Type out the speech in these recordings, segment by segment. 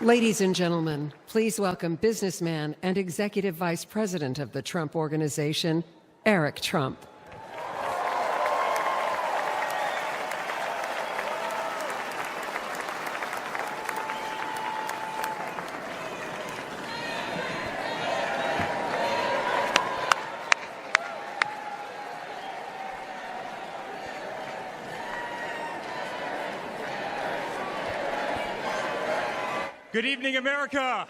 Ladies and gentlemen, please welcome businessman and Executive Vice President of the Trump Organization, Eric Trump. Good evening, America.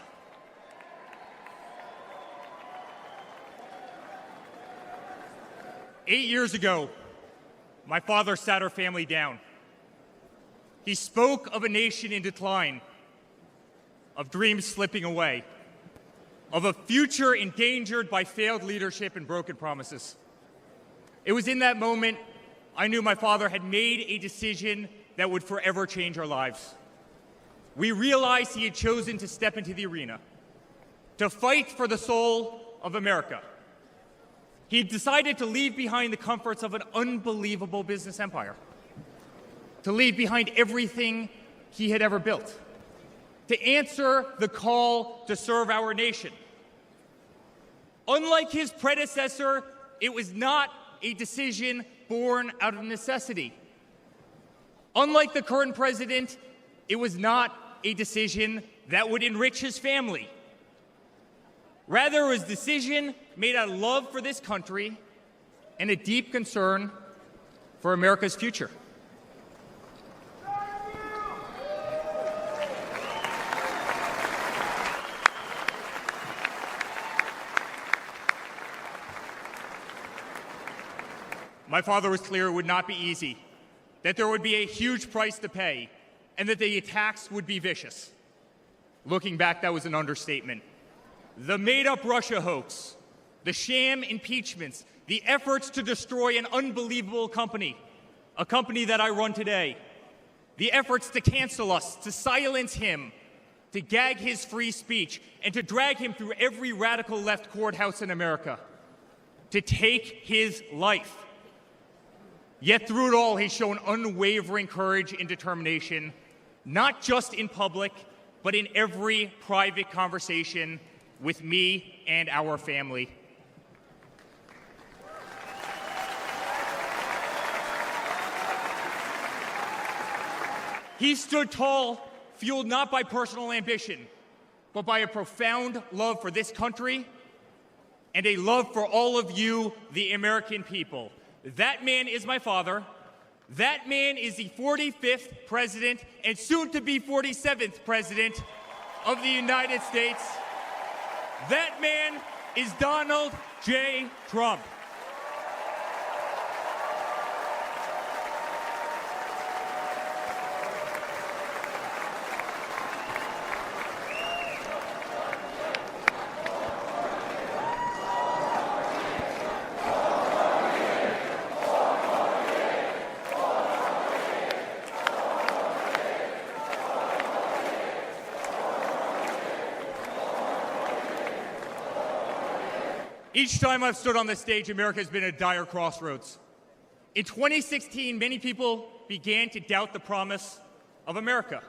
Eight years ago, my father sat our family down. He spoke of a nation in decline, of dreams slipping away, of a future endangered by failed leadership and broken promises. It was in that moment I knew my father had made a decision that would forever change our lives. We realized he had chosen to step into the arena, to fight for the soul of America. He had decided to leave behind the comforts of an unbelievable business empire, to leave behind everything he had ever built, to answer the call to serve our nation. Unlike his predecessor, it was not a decision born out of necessity. Unlike the current president, it was not a decision that would enrich his family. Rather, it was a decision made out of love for this country and a deep concern for America's future. My father was clear it would not be easy, that there would be a huge price to pay, and that the attacks would be vicious. Looking back, that was an understatement. The made-up Russia hoax, the sham impeachments, the efforts to destroy an unbelievable company, a company that I run today, the efforts to cancel us, to silence him, to gag his free speech, and to drag him through every radical left courthouse in America, to take his life. Yet through it all, he's shown unwavering courage and determination, not just in public, but in every private conversation with me and our family. He stood tall, fueled not by personal ambition, but by a profound love for this country and a love for all of you, the American people. That man is my father. That man is the 45th president and soon to be 47th president of the United States. That man is Donald J. Trump. Each time I've stood on this stage, America has been at a dire crossroads. In 2016, many people began to doubt the promise of America.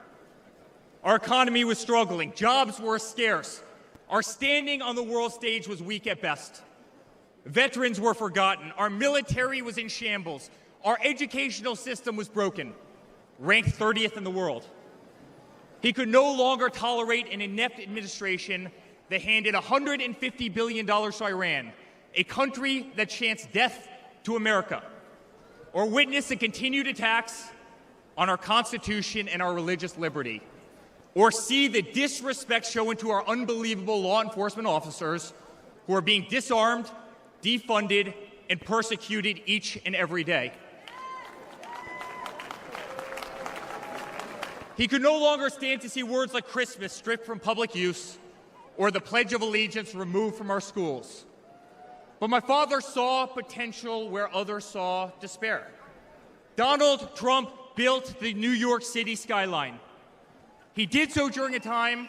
Our economy was struggling, jobs were scarce, our standing on the world stage was weak at best. Veterans were forgotten, our military was in shambles, our educational system was broken, ranked 30th in the world. He could no longer tolerate an inept administration that handed $150 billion to Iran, a country that chants death to America, or witness the continued attacks on our Constitution and our religious liberty, or see the disrespect shown to our unbelievable law enforcement officers who are being disarmed, defunded, and persecuted each and every day. He could no longer stand to see words like Christmas stripped from public use or the Pledge of Allegiance removed from our schools. But my father saw potential where others saw despair. Donald Trump built the New York City skyline. He did so during a time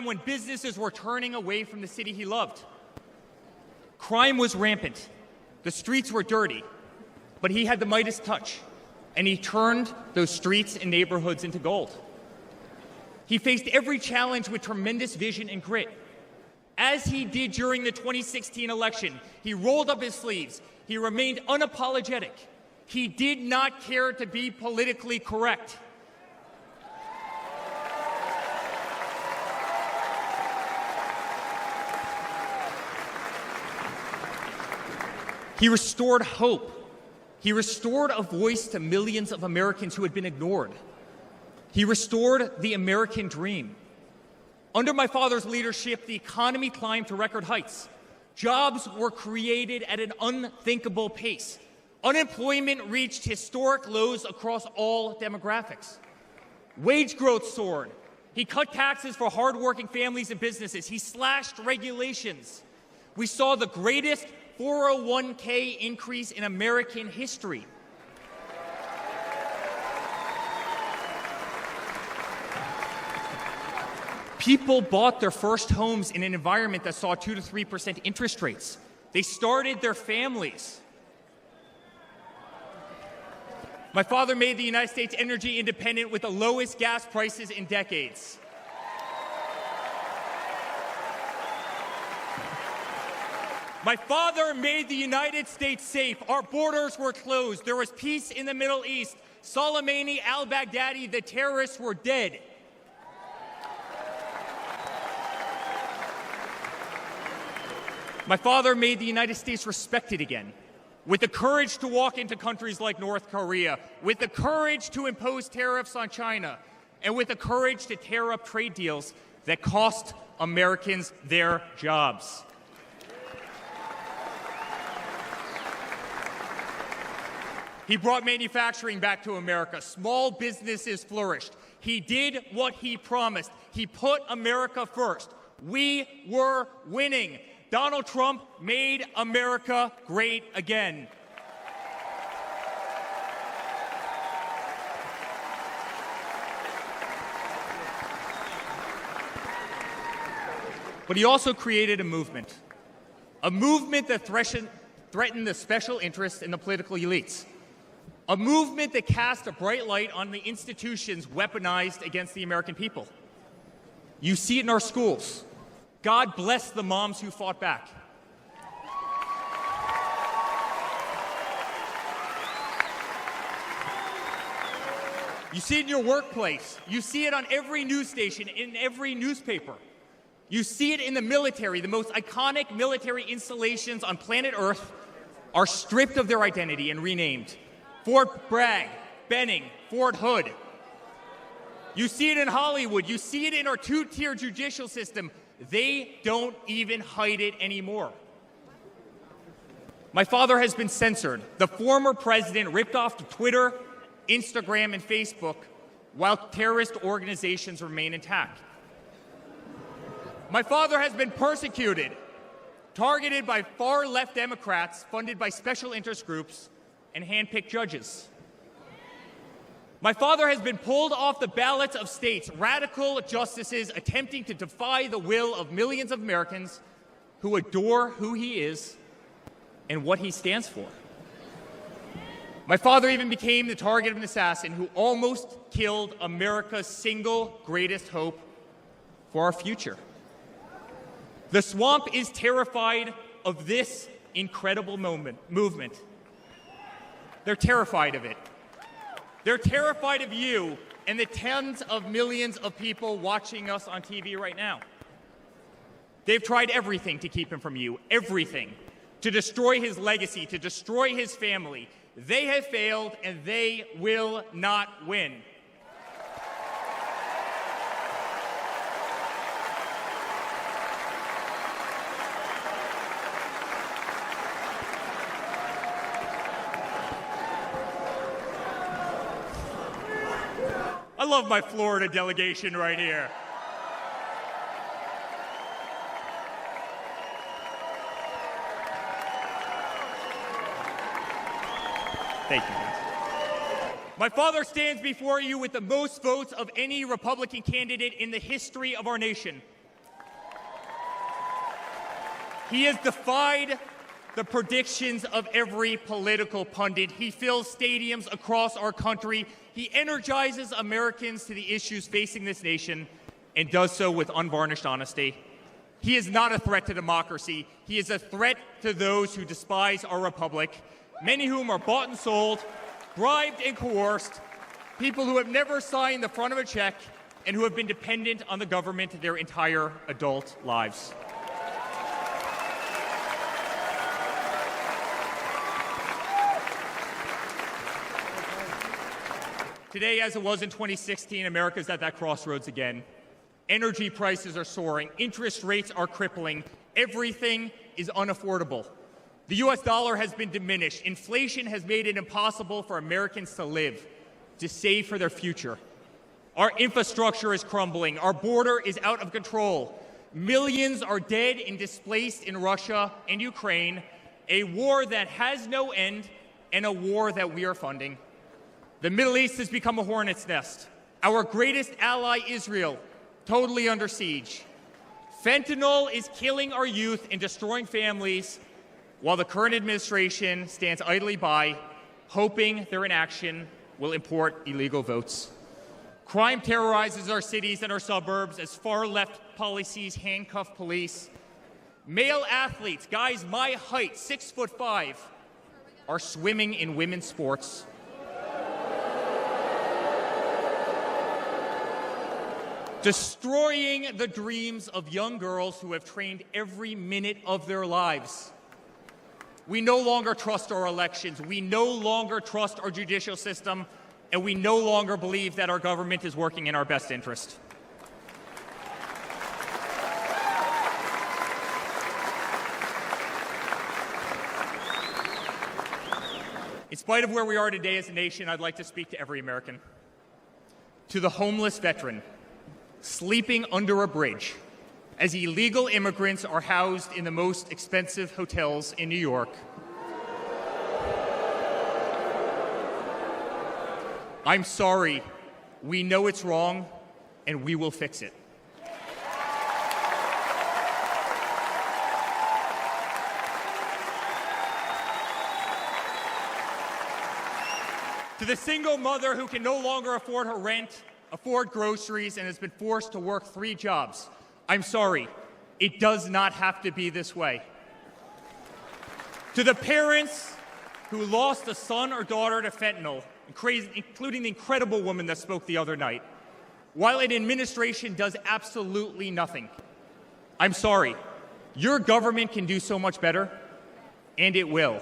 when businesses were turning away from the city he loved. Crime was rampant. The streets were dirty. But he had the Midas touch. and he turned those streets and neighborhoods into gold. He faced every challenge with tremendous vision and grit. As he did during the 2016 election, he rolled up his sleeves. He remained unapologetic. He did not care to be politically correct. He restored hope. He restored a voice to millions of Americans who had been ignored. He restored the American dream. Under my father's leadership, the economy climbed to record heights. Jobs were created at an unthinkable pace. Unemployment reached historic lows across all demographics. Wage growth soared. He cut taxes for hardworking families and businesses. He slashed regulations. We saw the greatest 401k increase in American history. People bought their first homes in an environment that saw 2 to 3% interest rates. They started their families. My father made the United States energy independent with the lowest gas prices in decades. My father made the United States safe. Our borders were closed. There was peace in the Middle East. Soleimani, al-Baghdadi, the terrorists were dead. My father made the United States respected again, with the courage to walk into countries like North Korea, with the courage to impose tariffs on China, and with the courage to tear up trade deals that cost Americans their jobs. He brought manufacturing back to America. Small businesses flourished. He did what he promised. He put America first. We were winning. Donald Trump made America great again. But he also created a movement that threatened the special interests and the political elites. A movement that cast a bright light on the institutions weaponized against the American people. You see it in our schools. God bless the moms who fought back. You see it in your workplace. You see it on every news station, in every newspaper. You see it in the military. The most iconic military installations on planet Earth are stripped of their identity and renamed. Fort Bragg, Benning, Fort Hood. You see it in Hollywood. You see it in our two-tier judicial system. They don't even hide it anymore. My father has been censored. The former president ripped off Twitter, Instagram, and Facebook while terrorist organizations remain intact. My father has been persecuted, targeted by far-left Democrats funded by special interest groups and hand-picked judges. My father has been pulled off the ballots of states, radical justices attempting to defy the will of millions of Americans who adore who he is and what he stands for. My father even became the target of an assassin who almost killed America's single greatest hope for our future. The swamp is terrified of this incredible movement. They're terrified of it. They're terrified of you and the tens of millions of people watching us on TV right now. They've tried everything to keep him from you, everything, to destroy his legacy, to destroy his family. They have failed, and they will not win. I love my Florida delegation right here. Thank you, guys. My father stands before you with the most votes of any Republican candidate in the history of our nation. He has defied the predictions of every political pundit. He fills stadiums across our country. He energizes Americans to the issues facing this nation and does so with unvarnished honesty. He is not a threat to democracy. He is a threat to those who despise our republic, many whom are bought and sold, bribed and coerced, people who have never signed the front of a check and who have been dependent on the government their entire adult lives. Today, as it was in 2016, America is at that crossroads again. Energy prices are soaring. Interest rates are crippling. Everything is unaffordable. The U.S. dollar has been diminished. Inflation has made it impossible for Americans to live, to save for their future. Our infrastructure is crumbling. Our border is out of control. Millions are dead and displaced in Russia and Ukraine, a war that has no end and a war that we are funding. The Middle East has become a hornet's nest. Our greatest ally, Israel, totally under siege. Fentanyl is killing our youth and destroying families, while the current administration stands idly by, hoping their inaction will import illegal votes. Crime terrorizes our cities and our suburbs as far-left policies handcuff police. Male athletes, guys my height, 6'5", are swimming in women's sports. Destroying the dreams of young girls who have trained every minute of their lives. We no longer trust our elections. We no longer trust our judicial system. And we no longer believe that our government is working in our best interest. In spite of where we are today as a nation, I'd like to speak to every American. To the homeless veteran sleeping under a bridge as illegal immigrants are housed in the most expensive hotels in New York. I'm sorry. We know it's wrong, and we will fix it. To the single mother who can no longer afford her rent, afford groceries, and has been forced to work 3 jobs, I'm sorry. It does not have to be this way. To the parents who lost a son or daughter to fentanyl, including the incredible woman that spoke the other night, while an administration does absolutely nothing, I'm sorry. Your government can do so much better, and it will.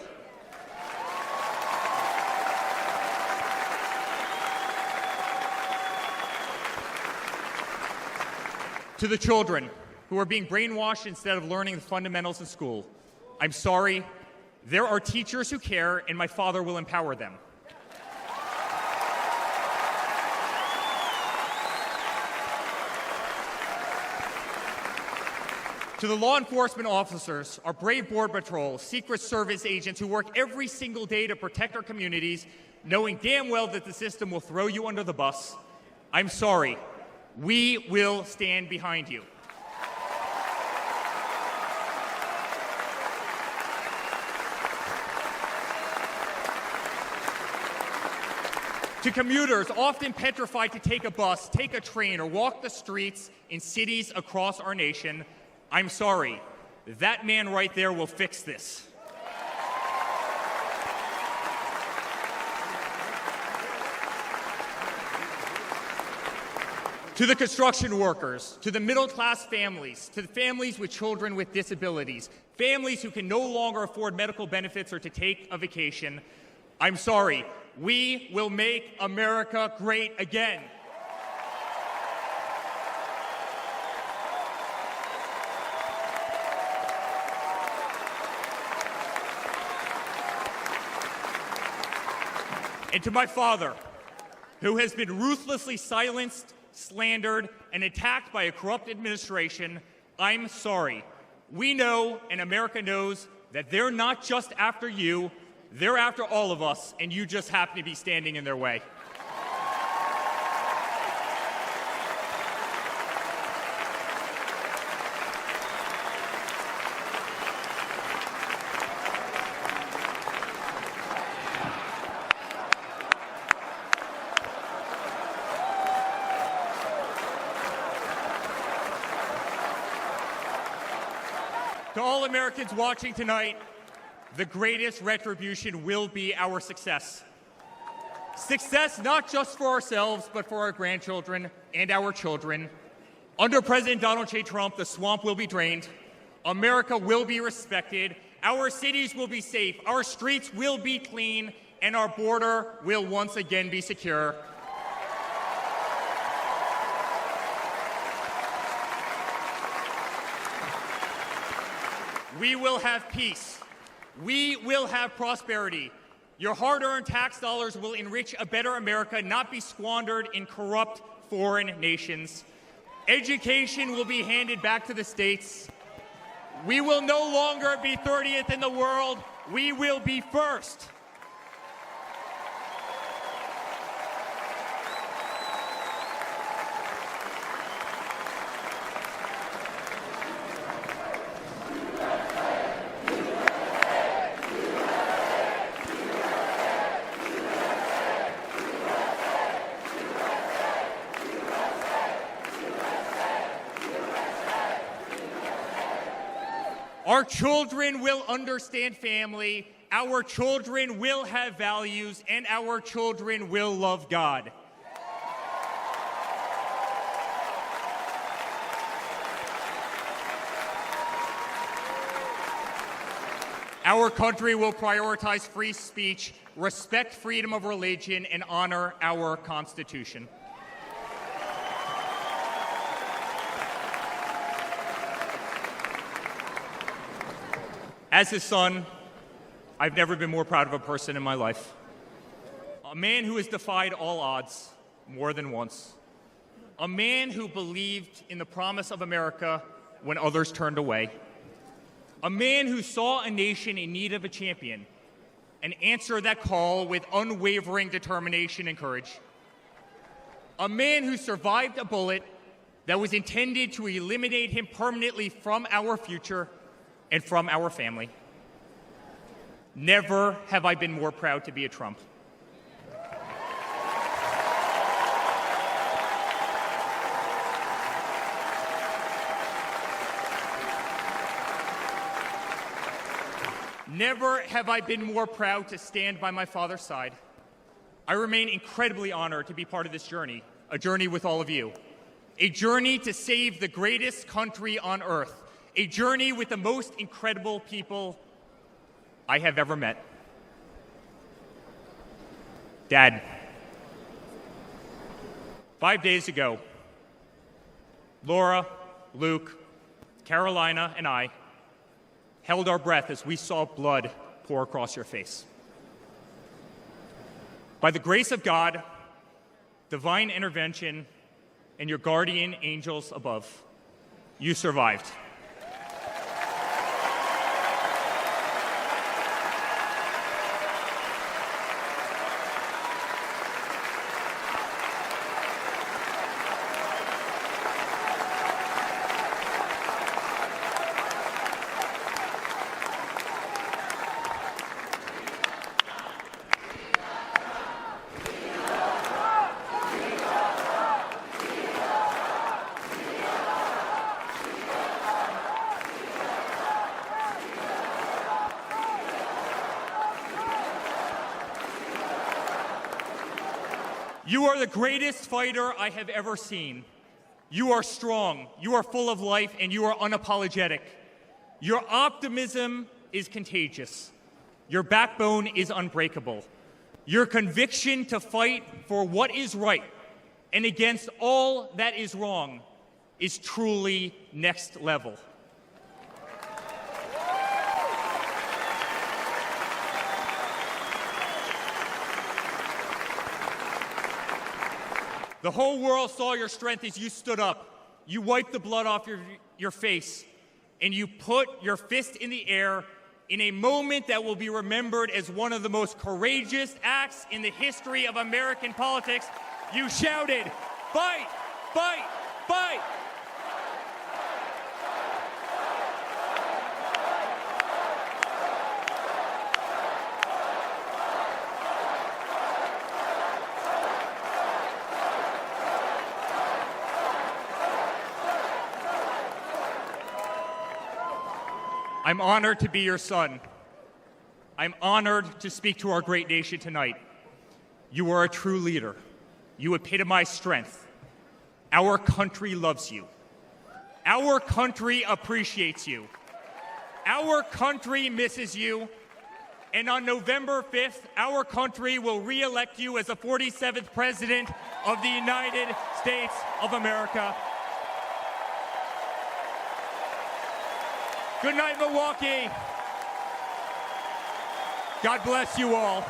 To the children who are being brainwashed instead of learning the fundamentals in school, I'm sorry. There are teachers who care, and my father will empower them. To the law enforcement officers, our brave Border Patrol, Secret Service agents who work every single day to protect our communities, knowing damn well that the system will throw you under the bus, I'm sorry. We will stand behind you. To commuters often petrified to take a bus, take a train, or walk the streets in cities across our nation, I'm sorry. That man right there will fix this. To the construction workers, to the middle-class families, to the families with children with disabilities, families who can no longer afford medical benefits or to take a vacation, I'm sorry. We will make America great again. And to my father, who has been ruthlessly silenced, slandered, and attacked by a corrupt administration, I'm sorry. We know, and America knows, that they're not just after you, they're after all of us, and you just happen to be standing in their way. To all Americans watching tonight, the greatest retribution will be our success. Success not just for ourselves, but for our grandchildren and our children. Under President Donald J. Trump, the swamp will be drained. America will be respected. Our cities will be safe. Our streets will be clean. And our border will once again be secure. We will have peace. We will have prosperity. Your hard-earned tax dollars will enrich a better America, not be squandered in corrupt foreign nations. Education will be handed back to the states. We will no longer be 30th in the world. We will be first. Our children will understand family, our children will have values, and our children will love God. Our country will prioritize free speech, respect freedom of religion, and honor our Constitution. As his son, I've never been more proud of a person in my life. A man who has defied all odds more than once. A man who believed in the promise of America when others turned away. A man who saw a nation in need of a champion and answered that call with unwavering determination and courage. A man who survived a bullet that was intended to eliminate him permanently from our future and from our family. Never have I been more proud to be a Trump. Never have I been more proud to stand by my father's side. I remain incredibly honored to be part of this journey, a journey with all of you, a journey to save the greatest country on earth, a journey with the most incredible people I have ever met. Dad, 5 days ago, Laura, Luke, Carolina, and I held our breath as we saw blood pour across your face. By the grace of God, divine intervention, and your guardian angels above, you survived. You are the greatest fighter I have ever seen. You are strong, you are full of life, and you are unapologetic. Your optimism is contagious. Your backbone is unbreakable. Your conviction to fight for what is right and against all that is wrong is truly next level. The whole world saw your strength as you stood up. You wiped the blood off your face, and you put your fist in the air in a moment that will be remembered as one of the most courageous acts in the history of American politics. You shouted, "Fight! Fight! Fight!" I'm honored to be your son. I'm honored to speak to our great nation tonight. You are a true leader. You epitomize strength. Our country loves you. Our country appreciates you. Our country misses you. And on November 5th, our country will re-elect you as the 47th President of the United States of America. Good night, Milwaukee. God bless you all.